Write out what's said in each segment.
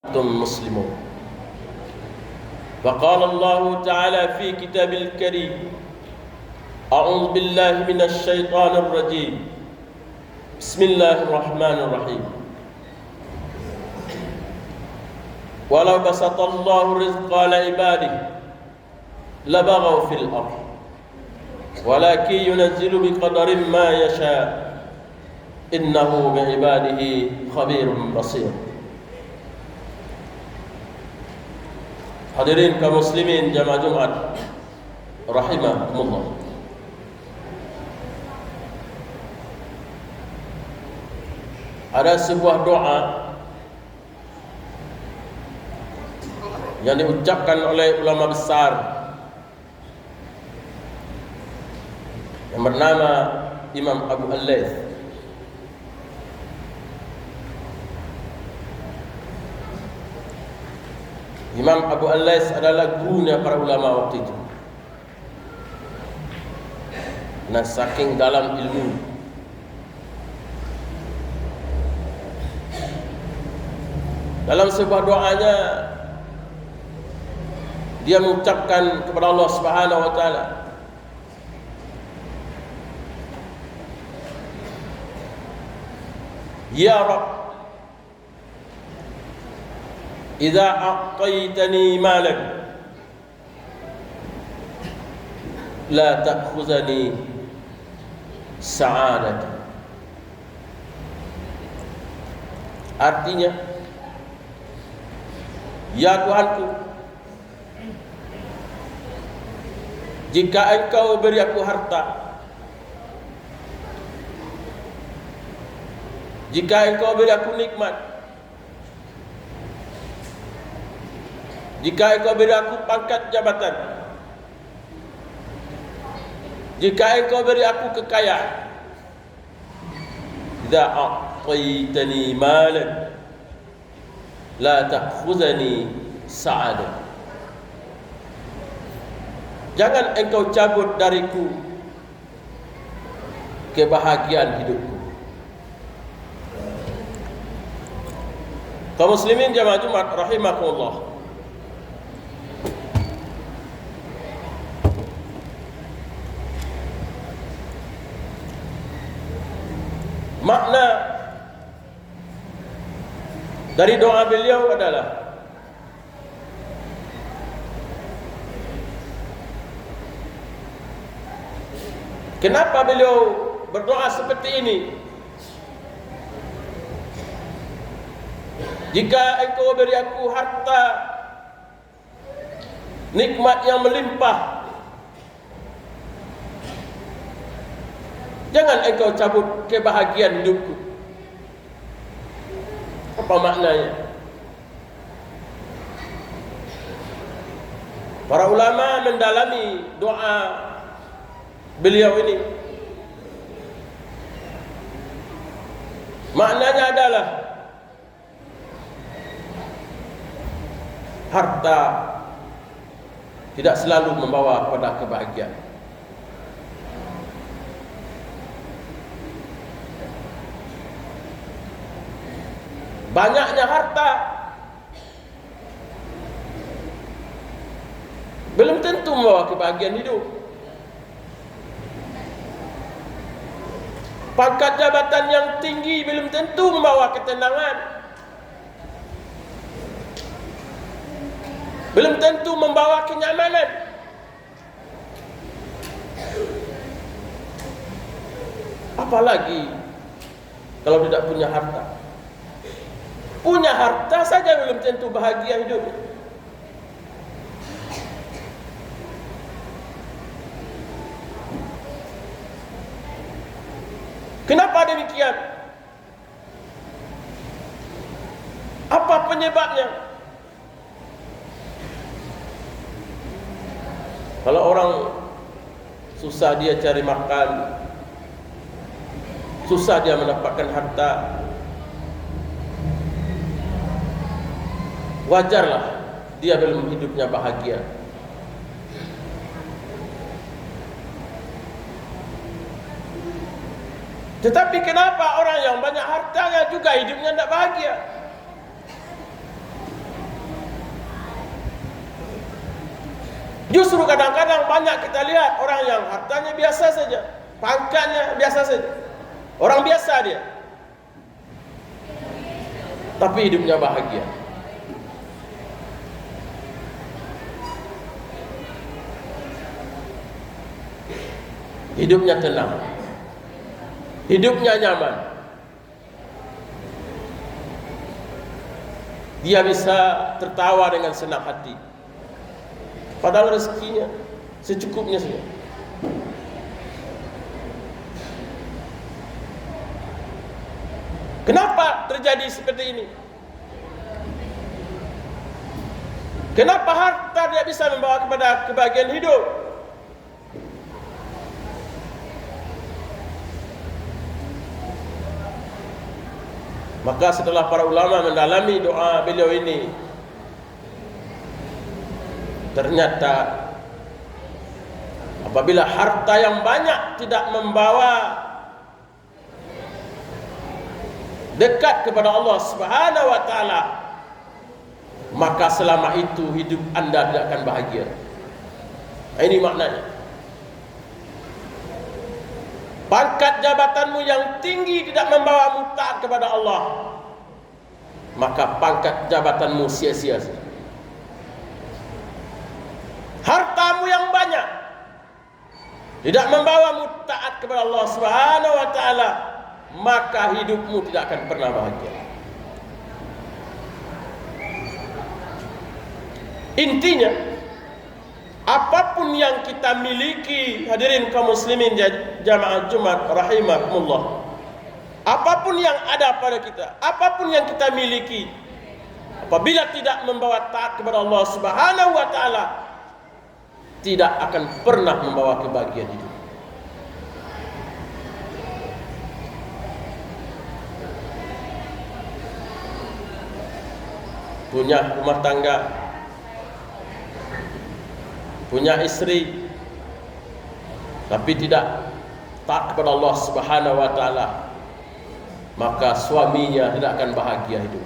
أنتم مسلمون. وقال الله تعالى في كتاب الكريم: أعوذ بالله من الشيطان الرجيم، بسم الله الرحمن الرحيم. ولو بسط الله الرزق على عباده لبغوا في الأرض ولكن ينزل بقدر ما يشاء إنه بعباده خبير بصير. Hadirin kaum muslimin jamaah Jumat rahimakumullah. Ada sebuah doa yang diucapkan oleh ulama besar yang bernama Imam Abu Al-Layth. Imam Abu Al-Layth adalah gurunya para ulama waktu itu. Nah, saking dalam ilmu, dalam sebuah doanya dia mengucapkan kepada Allah Subhanahu wa taala, Ya Rabb, idza a'taytani malan la ta'khuzani sa'adat. Artinya, ya Tuhanku, jika Engkau beri aku harta, jika Engkau beri aku nikmat, jika Engkau beri aku pangkat jabatan, jika Engkau beri aku kekayaan, idza a'taytani malan la ta'khuzani sa'adah. Jangan Engkau cabut dariku kebahagiaan hidupku. Kaum muslimin jamaah Jumat rahimakumullah. Makna dari doa beliau adalah kenapa beliau berdoa seperti ini? Jika Engkau beri aku harta, nikmat yang melimpah, jangan Engkau cabut kebahagiaan hidupku. Apa maknanya? Para ulama mendalami doa beliau ini. Maknanya adalah harta tidak selalu membawa kepada kebahagiaan. Banyaknya harta belum tentu membawa kebahagiaan hidup. Pangkat jabatan yang tinggi belum tentu membawa ketenangan. Belum tentu membawa kenyamanan. Apalagi kalau tidak punya harta. Punya harta saja belum tentu bahagia hidup. Kenapa demikian? Apa penyebabnya? Kalau orang susah dia cari makan, susah dia mendapatkan harta, wajarlah dia belum hidupnya bahagia. Tetapi kenapa orang yang banyak hartanya juga hidupnya tidak bahagia? Justru kadang-kadang banyak kita lihat orang yang hartanya biasa saja, pangkatnya biasa saja, orang biasa dia, tapi hidupnya bahagia. Hidupnya tenang, hidupnya nyaman. Dia bisa tertawa dengan senang hati, padahal rezekinya secukupnya saja. Kenapa terjadi seperti ini? Kenapa harta tidak bisa membawa kepada kebahagiaan hidup? Maka setelah para ulama mendalami doa beliau ini, ternyata apabila harta yang banyak tidak membawa dekat kepada Allah Subhanahu wa taala, maka selama itu hidup Anda tidak akan bahagia. Ini maknanya. Pangkat jabatanmu yang tinggi tidak membawamu taat kepada Allah, maka pangkat jabatanmu sia-sia. Hartamu yang banyak tidak membawamu taat kepada Allah Subhanahu wa taala, maka hidupmu tidak akan pernah bahagia. Intinya, apapun yang kita miliki, hadirin kaum muslimin jamaah Jumat rahimakumullah, apapun yang ada pada kita, apapun yang kita miliki, apabila tidak membawa taat kepada Allah Subhanahu wa taala, tidak akan pernah membawa kebahagiaan hidup. Punya rumah tangga, punya istri, tapi tidak taat kepada Allah Subhanahu wa taala, maka suaminya tidak akan bahagia hidup.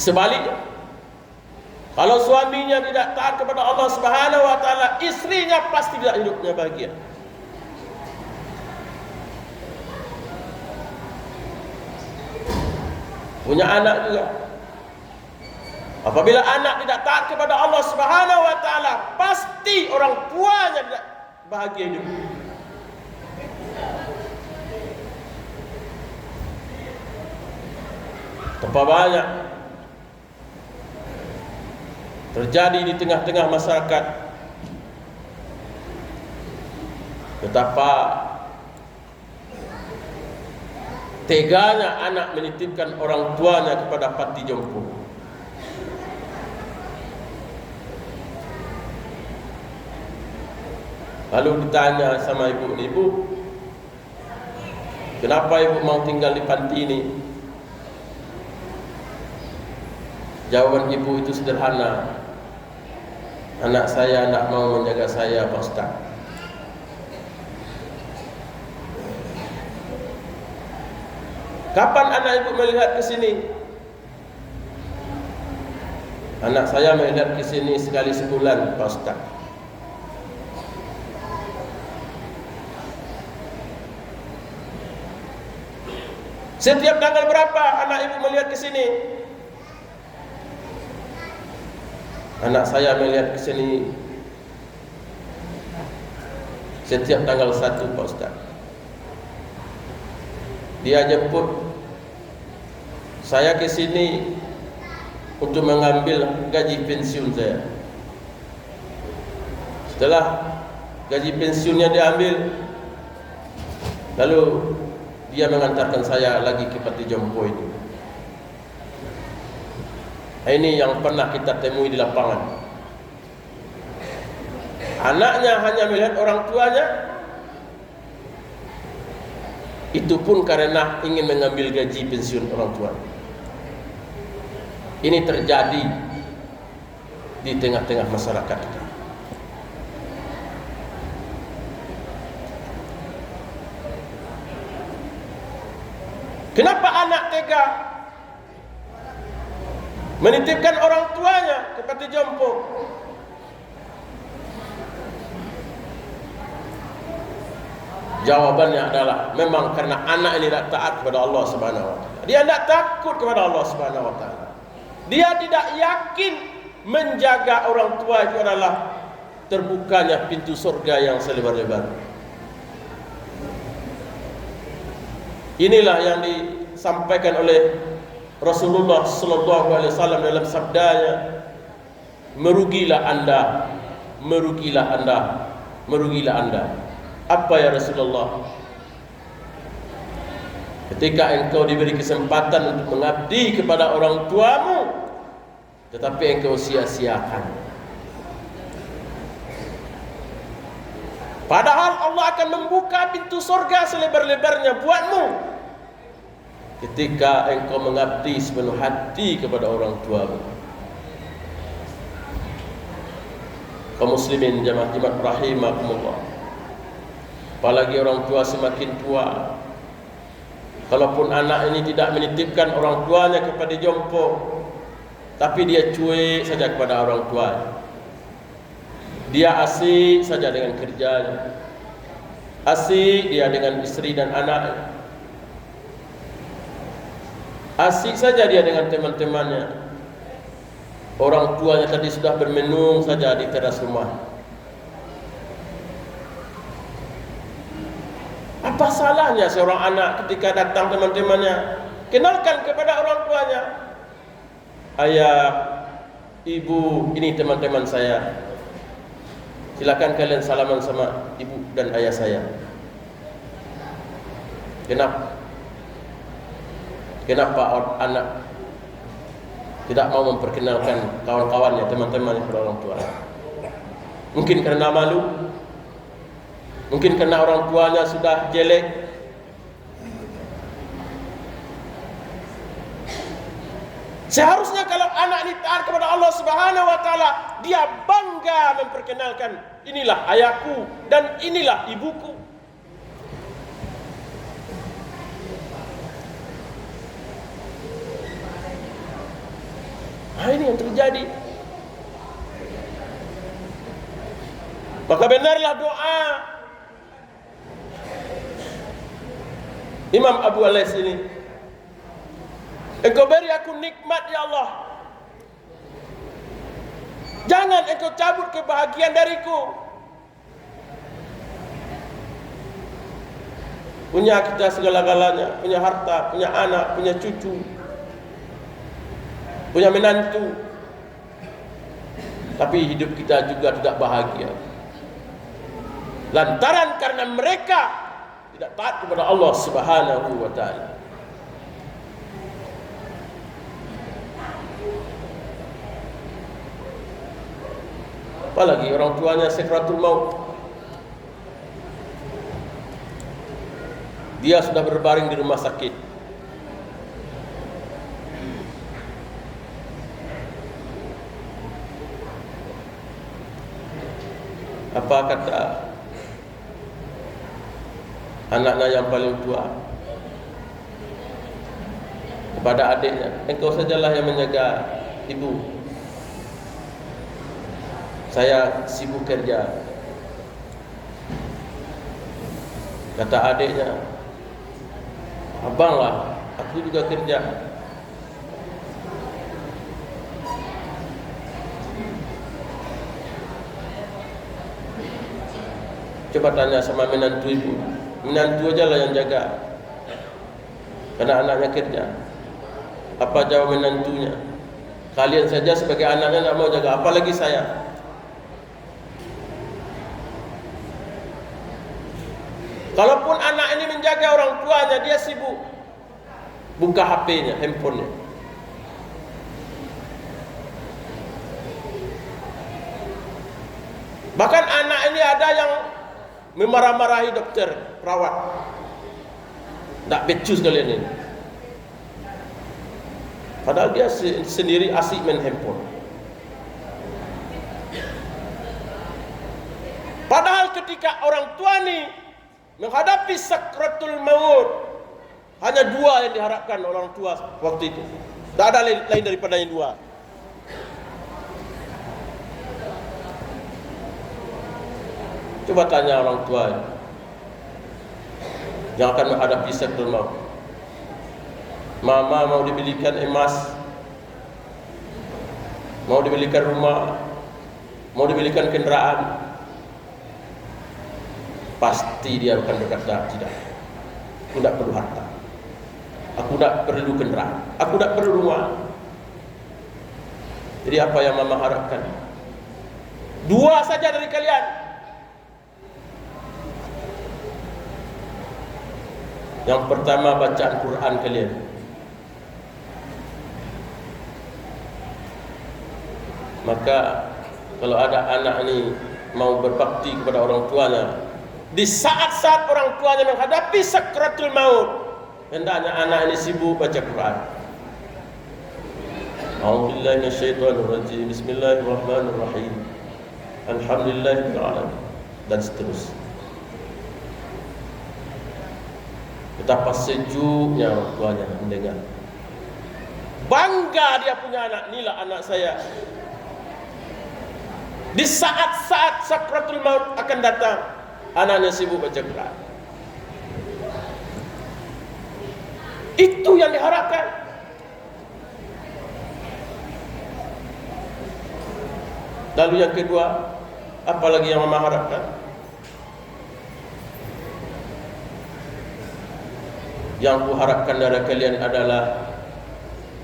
Sebaliknya, kalau suaminya tidak taat kepada Allah Subhanahu wa taala, istrinya pasti tidak hidupnya bahagia. Punya anak juga, apabila anak tidak taat kepada Allah Subhanahu wa taala, pasti orang tuanya tidak bahagia hidup. Betapa banyak terjadi di tengah-tengah masyarakat, betapa teganya anak menitipkan orang tuanya kepada panti jompo. Lalu ditanya sama ibu, kenapa ibu mau tinggal di panti ini? Jawaban ibu itu sederhana, anak saya tidak mau menjaga saya, Pak Ustaz. Kapan anak ibu melihat ke sini? Anak saya melihat ke sini sekali sebulan, Pak Ustaz. Setiap tanggal berapa anak ibu melihat ke sini? Anak saya melihat ke sini setiap tanggal 1, Pak Ustaz. Dia jemput saya ke sini untuk mengambil gaji pensiun saya. Setelah gaji pensiunnya diambil, lalu dia mengantarkan saya lagi ke panti jompo itu. Ini yang pernah kita temui di lapangan. Anaknya hanya melihat orang tuanya, itu pun karena ingin mengambil gaji pensiun orang tua. Ini terjadi di tengah-tengah masyarakat kita. Kenapa anak tega menitipkan orang tuanya ke panti jompo. Jawabannya adalah memang karena anak ini tidak taat kepada Allah Subhanahu wa taala. Dia tidak takut kepada Allah Subhanahu wa taala. Dia tidak yakin menjaga orang tua itu adalah terbukanya pintu surga yang selebar-lebar. Inilah yang disampaikan oleh Rasulullah sallallahu alaihi wasallam dalam sabdanya, merugilah Anda, merugilah Anda, merugilah Anda. Apa ya Rasulullah? Ketika engkau diberi kesempatan untuk mengabdi kepada orang tuamu, tetapi engkau sia-siakan. Padahal Allah akan membuka pintu surga selebar-lebarnya buatmu ketika engkau mengabdi sepenuh hati kepada orang tuamu. Kaum muslimin jamaah Jumat rahimakumullah. Apalagi orang tua semakin tua, kalaupun anak ini tidak menitipkan orang tuanya kepada jompo, tapi dia cuek saja kepada orang tuanya, dia asik saja dengan kerjanya, asik dia dengan istri dan anaknya, asik saja dia dengan teman-temannya. Orang tuanya tadi sudah bermenung saja di teras rumah. Apa salahnya seorang anak ketika datang teman-temannya, kenalkan kepada orang tuanya, ayah, ibu, ini teman-teman saya, silakan kalian salaman sama ibu dan ayah saya. Kenapa anak tidak mau memperkenalkan kawan-kawannya, teman-temannya kepada orang tua? Mungkin karena malu, mungkin karena orang tuanya sudah jelek. Seharusnya kalau anak ini taat kepada Allah Subhanahu wa taala, dia bangga memperkenalkan, inilah ayahku dan inilah ibuku. Nah, ini yang terjadi. Maka benarlah doa Imam Abu Alais ini, engkau beri aku nikmat ya Allah, jangan engkau cabut kebahagiaan dariku. Punya kita segala-galanya, punya harta, punya anak, punya cucu, punya menantu, tapi hidup kita juga tidak bahagia lantaran karena mereka tidak taat kepada Allah Subhanahu wa taala. Apalagi orang tuanya sakratul maut, dia sudah berbaring di rumah sakit, apa kata anaknya yang paling tua kepada adiknya, engkau sajalah yang menjaga ibu, saya sibuk kerja. Kata adiknya, abanglah, aku juga kerja. Coba tanya sama menantu ibu, menantu aja lah yang jaga, karena anaknya kerja. Apa jawab menantunya? Kalian saja sebagai anaknya tidak mau jaga, apalagi saya. Kalaupun anak ini menjaga orang tuanya, dia sibuk buka HP-nya, handphonenya. Bahkan anak ini ada yang memarah-marahi dokter, perawat. Tak becus kalian ini. Padahal dia sendiri asik main handphone. Padahal ketika orang tua ini menghadapi sakratul maut, hanya dua yang diharapkan orang tua waktu itu. Tak ada lain daripada yang dua. Coba tanya orang tua yang akan menghadapi sakaratul maut. Mama mau dibelikan emas, mau dibelikan rumah, mau dibelikan kendaraan, pasti dia akan berkata, tidak, aku tidak perlu harta, aku tidak perlu kendaraan, aku tidak perlu rumah. Jadi apa yang mama harapkan? Dua saja dari kalian. Yang pertama, bacaan Quran kalian. Maka kalau ada anak ini mau berbakti kepada orang tuanya, di saat-saat orang tuanya menghadapi sakaratul maut, hendaknya anak ini sibuk baca Quran. A'udzubillahi minasyaitonir rajim. Bismillahirrahmanirrahim. Alhamdulillahirabbil alamin, dan seterusnya. Betapa sejuknya orang tuanya mendengar. Bangga dia punya anak, inilah anak saya. Di saat-saat sakaratul maut akan datang, anaknya sibuk baca Quran. Itu yang diharapkan. Lalu yang kedua, apalagi yang mama harapkan? Yang ku harapkan dari kalian adalah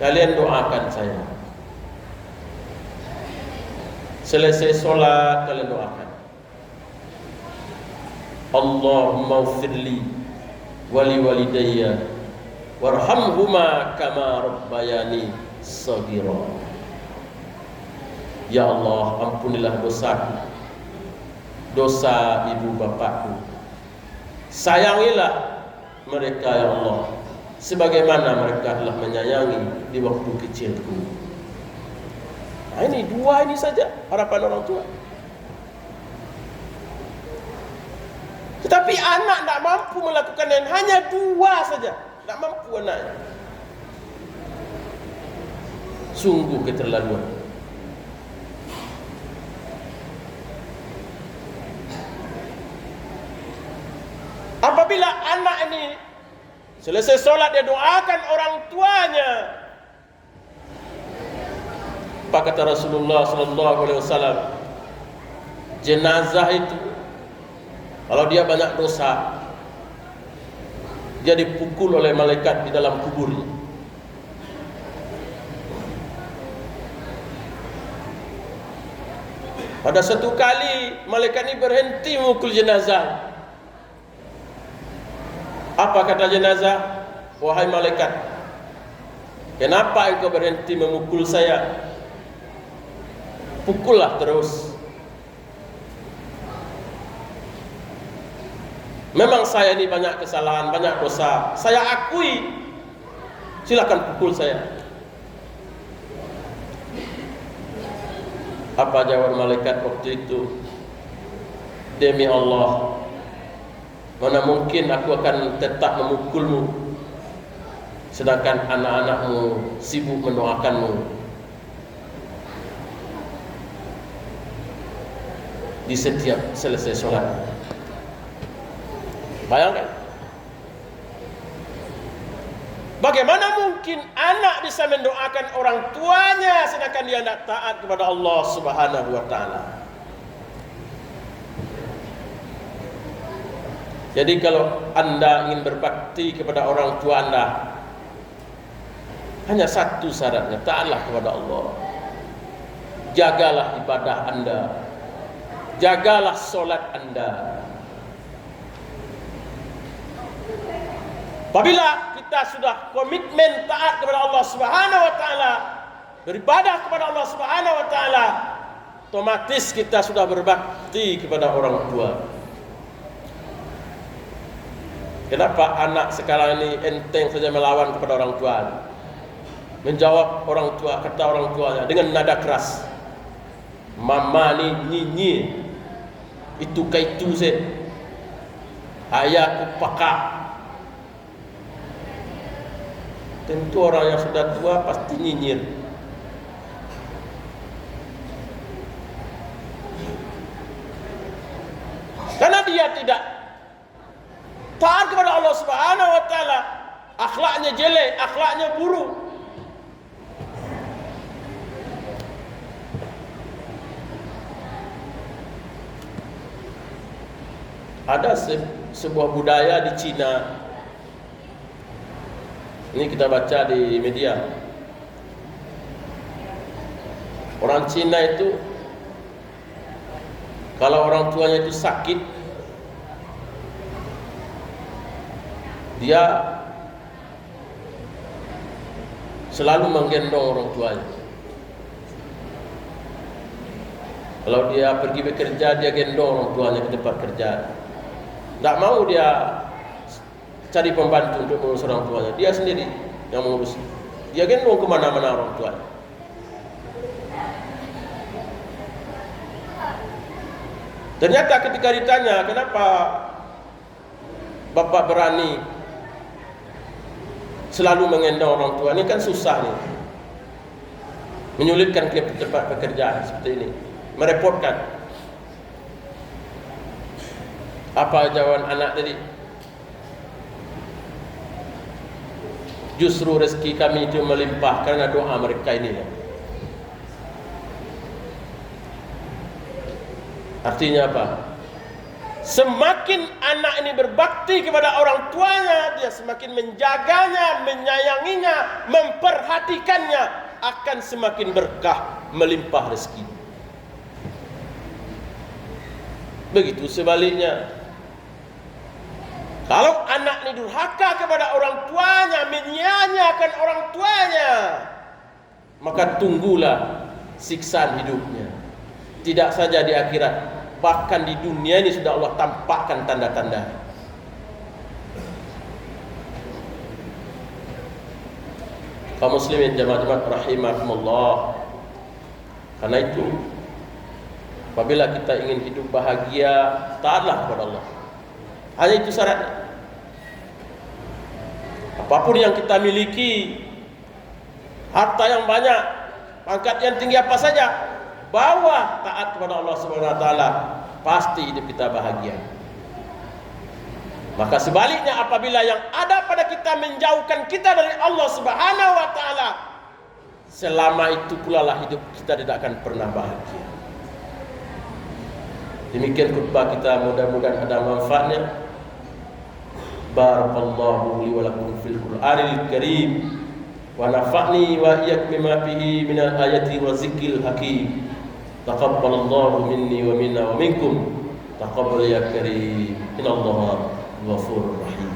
kalian doakan saya. Selesai solat kalian doakan, Allahumma ufirli wali walidayya warhamhuma kama rabbayani shaghira. Ya Allah, ampunilah dosaku, dosa ibu bapakku. Sayangilah mereka ya Allah, sebagaimana mereka telah menyayangi di waktu kecilku. Nah, ini dua ini saja harapan orang tua. Tetapi anak tidak mampu melakukan yang hanya dua saja, tidak mampu anaknya. Sungguh keterlaluan. Apabila anak ini selesai solat, dia doakan orang tuanya. Apa kata Rasulullah SAW? Jenazah itu, kalau dia banyak dosa, dia dipukul oleh malaikat di dalam kuburnya. Pada satu kali malaikat ini berhenti memukul jenazah. Apa kata jenazah? Wahai malaikat, kenapa engkau berhenti memukul saya? Pukullah terus. Memang saya ini banyak kesalahan, banyak dosa, saya akui. Silakan pukul saya. Apa jawab malaikat waktu itu? Demi Allah, mana mungkin aku akan tetap memukulmu, sedangkan anak-anakmu sibuk mendoakanmu di setiap selesai solat. Bayangkan, bagaimana mungkin anak bisa mendoakan orang tuanya sedangkan dia tidak taat kepada Allah Subhanahu wa taala. Jadi kalau anda ingin berbakti kepada orang tua anda, hanya satu syaratnya, taatlah kepada Allah. Jagalah ibadah anda, jagalah solat anda. Apabila kita sudah komitmen taat kepada Allah Subhanahu wa taala, beribadah kepada Allah Subhanahu wa taala, otomatis kita sudah berbakti kepada orang tua. Kenapa anak sekarang ini enteng saja melawan kepada orang tua, menjawab orang tua, kata orang tuanya dengan nada keras. Mama ni nyinyi, itu kaitu se, ayahku pakak. Tentu orang yang sudah tua pasti nyinyir. taat kepada Allah Subhanahu wa taala, akhlaknya jelek, akhlaknya buruk. Ada sebuah budaya di Cina. Ini kita baca di media. Orang Cina itu kalau orang tuanya itu sakit, dia selalu menggendong orang tuanya. Kalau dia pergi bekerja, dia gendong orang tuanya ke tempat kerja. Tak mau dia cari pembantu untuk mengurus orang tuanya, dia sendiri yang mengurus. Dia gendong kemana-mana orang tuanya. Ternyata ketika ditanya kenapa bapak berani selalu menggendong orang tua, ini kan susah nih, menyulitkan ke tempat pekerjaan seperti ini, merepotkan. Apa jawaban anak tadi? Justru rezeki kami itu melimpah karena doa mereka ini. Artinya apa? Semakin anak ini berbakti kepada orang tuanya, dia semakin menjaganya, menyayanginya, memperhatikannya, akan semakin berkah, melimpah rezeki. Begitu sebaliknya. Kalau anak ini durhaka kepada orang tuanya, menyia-nyiakan orang tuanya, maka tunggulah siksaan hidupnya. Tidak saja di akhirat, bahkan di dunia ini sudah Allah tampakkan tanda-tanda. Kaum muslimin jemaah-jemaah rahimakumullah. Karena itu, apabila kita ingin hidup bahagia, taatlah kepada Allah. Hanya itu syaratnya. Apapun yang kita miliki, harta yang banyak, pangkat yang tinggi apa saja, bawa taat kepada Allah Subhanahu wa taala, pasti hidup kita bahagia. Maka sebaliknya, apabila yang ada pada kita menjauhkan kita dari Allah Subhanahu wa taala, selama itu pula lah hidup kita tidak akan pernah bahagia. Demikian khutbah kita, mudah-mudahan ada manfaatnya. Barakallahu li wa lakum fil Qur'anil Karim wa nafa'ni wa iyyakum bima fihi minal ayati wa zikril hakim. Taqabbalallahu minni wa minna wa minkum. Taqabbal ya karim. Innallaha ghafurur rahim.